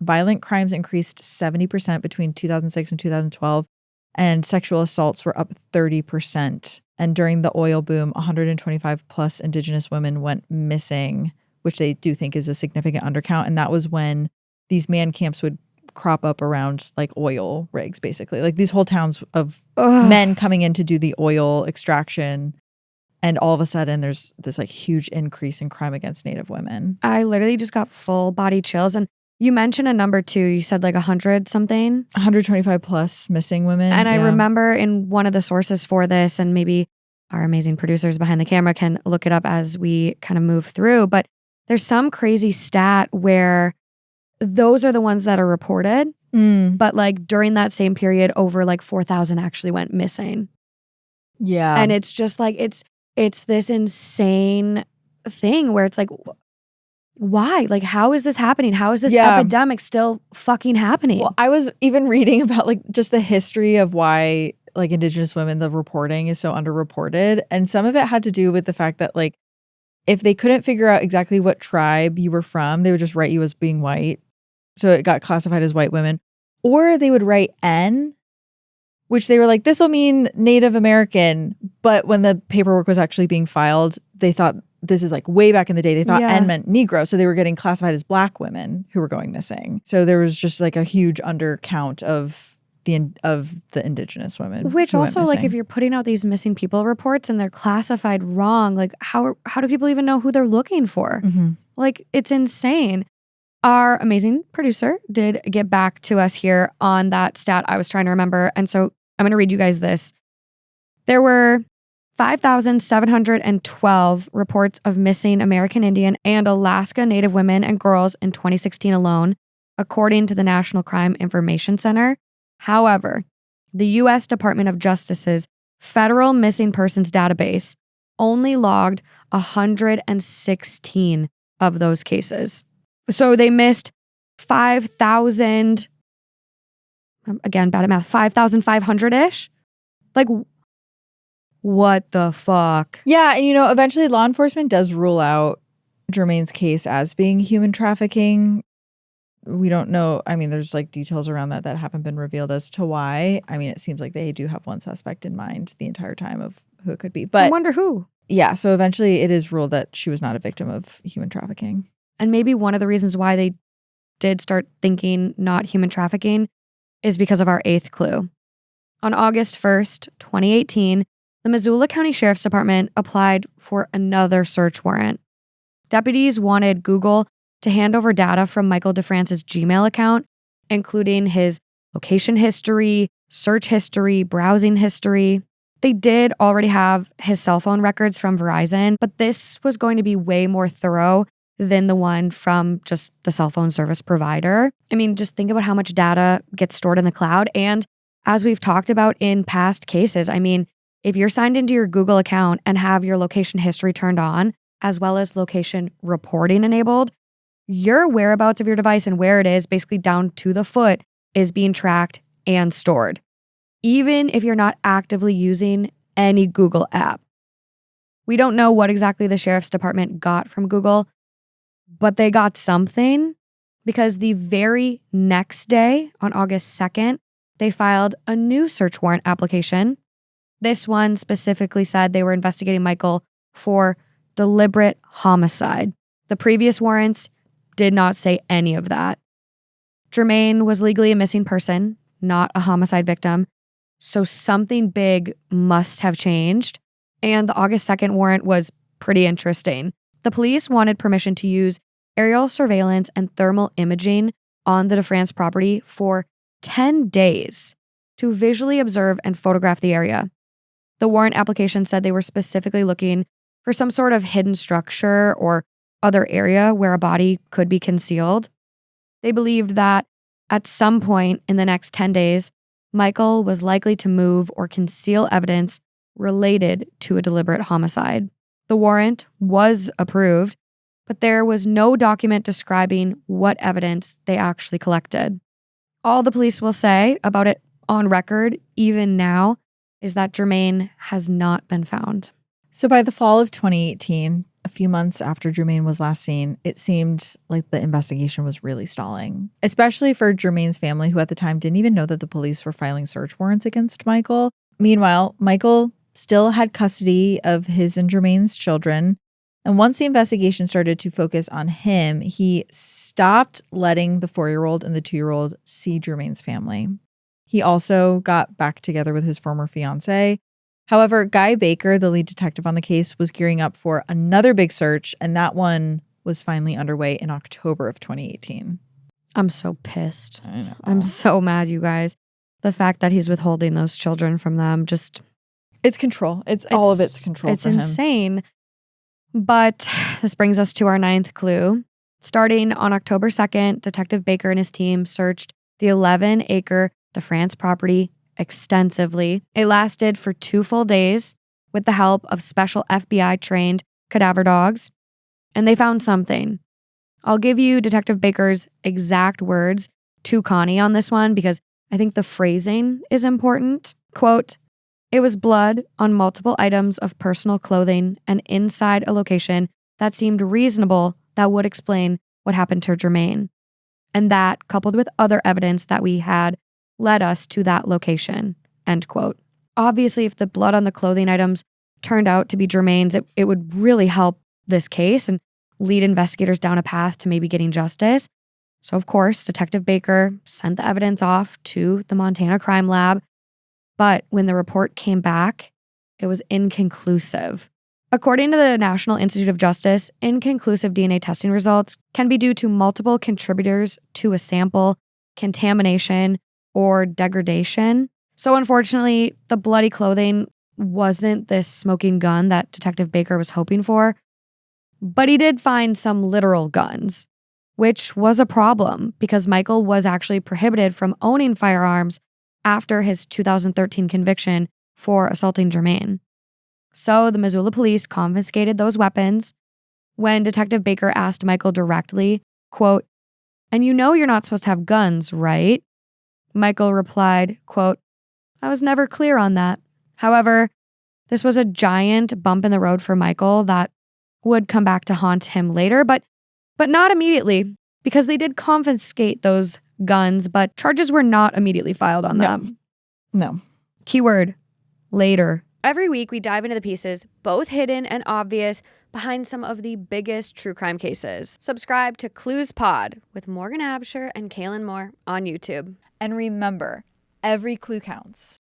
Violent crimes increased 70% between 2006 and 2012, and sexual assaults were up 30%. And during the oil boom, 125 plus Indigenous women went missing, which they do think is a significant undercount. And that was when these man camps would crop up around like oil rigs, basically. Like these whole towns of men coming in to do the oil extraction. And all of a sudden there's this like huge increase in crime against Native women. I literally just got full body chills. And you mentioned a number too. You said like 100 something. 125 plus missing women. And I remember in one of the sources for this, and maybe our amazing producers behind the camera can look it up as we kind of move through, but there's some crazy stat where those are the ones that are reported. But like during that same period, over like 4,000 actually went missing. Yeah. And it's just like, it's this insane thing where it's like, why? Like, how is this happening? How is this epidemic still fucking happening? Well, I was even reading about like just the history of why like Indigenous women, the reporting is so underreported. And some of it had to do with the fact that like, if they couldn't figure out exactly what tribe you were from, they would just write you as being white. So it got classified as white women. Or they would write N, which they were like, this will mean Native American. But when the paperwork was actually being filed, they thought, this is like way back in the day, they thought N meant Negro. So they were getting classified as black women who were going missing. So there was just like a huge undercount of the Indigenous women. Which also, like, if you're putting out these missing people reports and they're classified wrong, like how do people even know who they're looking for? Like, it's insane. Our amazing producer did get back to us here on that stat I was trying to remember. And so I'm going to read you guys this. There were 5,712 reports of missing American Indian and Alaska Native women and girls in 2016 alone, according to the National Crime Information Center. However, the U.S. Department of Justice's Federal Missing Persons Database only logged 116 of those cases. So they missed 5,000, again, bad at math, 5,500-ish? Like, what the fuck? Yeah, and eventually law enforcement does rule out Germaine's case as being human trafficking. We don't know. I mean, there's like details around that haven't been revealed as to why. I mean, it seems like they do have one suspect in mind the entire time of who it could be. But I wonder who. Yeah, so eventually it is ruled that she was not a victim of human trafficking. And maybe one of the reasons why they did start thinking not human trafficking is because of our eighth clue. On August 1st, 2018, the Missoula County Sheriff's Department applied for another search warrant. Deputies wanted Google to hand over data from Michael DeFrance's Gmail account, including his location history, search history, browsing history. They did already have his cell phone records from Verizon, but this was going to be way more thorough than the one from just the cell phone service provider. I mean, just think about how much data gets stored in the cloud. And as we've talked about in past cases, I mean, if you're signed into your Google account and have your location history turned on, as well as location reporting enabled, your whereabouts of your device and where it is, basically down to the foot, is being tracked and stored, even if you're not actively using any Google app. We don't know what exactly the Sheriff's Department got from Google, but they got something, because the very next day, on August 2nd, they filed a new search warrant application. This one specifically said they were investigating Michael for deliberate homicide. The previous warrants did not say any of that. Germaine was legally a missing person, not a homicide victim, so something big must have changed. And the August 2nd warrant was pretty interesting. The police wanted permission to use aerial surveillance and thermal imaging on the DeFrance property for 10 days to visually observe and photograph the area. The warrant application said they were specifically looking for some sort of hidden structure or other area where a body could be concealed. They believed that at some point in the next 10 days, Michael was likely to move or conceal evidence related to a deliberate homicide. The warrant was approved, but there was no document describing what evidence they actually collected. All the police will say about it on record, even now, is that Germaine has not been found. So by the fall of 2018, a few months after Germaine was last seen, it seemed like the investigation was really stalling, especially for Germaine's family, who at the time didn't even know that the police were filing search warrants against Michael. Meanwhile, Michael still had custody of his and Germaine's children. And once the investigation started to focus on him, he stopped letting the 4-year-old and the 2-year-old see Germaine's family. He also got back together with his former fiancée. However, Guy Baker, the lead detective on the case, was gearing up for another big search, and that one was finally underway in October of 2018. I'm so pissed. I know. I'm so mad, you guys. The fact that he's withholding those children from them, just... It's control. It's all of it's control It's for him. insane. But this brings us to our 9th clue. Starting on October 2nd, Detective Baker and his team searched the 11-acre DeFrance property extensively. It lasted for 2 full days with the help of special FBI-trained cadaver dogs, and they found something. I'll give you Detective Baker's exact words to Connie on this one because I think the phrasing is important. Quote, "It was blood on multiple items of personal clothing and inside a location that seemed reasonable that would explain what happened to Germaine. And that, coupled with other evidence that we had, led us to that location." End quote. Obviously, if the blood on the clothing items turned out to be Germaine's, it would really help this case and lead investigators down a path to maybe getting justice. So, of course, Detective Baker sent the evidence off to the Montana Crime Lab. But when the report came back, it was inconclusive. According to the National Institute of Justice, inconclusive DNA testing results can be due to multiple contributors to a sample, contamination, or degradation. So unfortunately, the bloody clothing wasn't this smoking gun that Detective Baker was hoping for, but he did find some literal guns, which was a problem because Michael was actually prohibited from owning firearms after his 2013 conviction for assaulting Germaine. So the Missoula police confiscated those weapons. When Detective Baker asked Michael directly, quote, "And you know you're not supposed to have guns, right?" Michael replied, quote, "I was never clear on that." However, this was a giant bump in the road for Michael that would come back to haunt him later, but not immediately, because they did confiscate those guns, but charges were not immediately filed on them. No. Keyword, later. Every week we dive into the pieces, both hidden and obvious, behind some of the biggest true crime cases. Subscribe to Clues Pod with Morgan Absher and Kaelyn Moore on YouTube. And remember, every clue counts.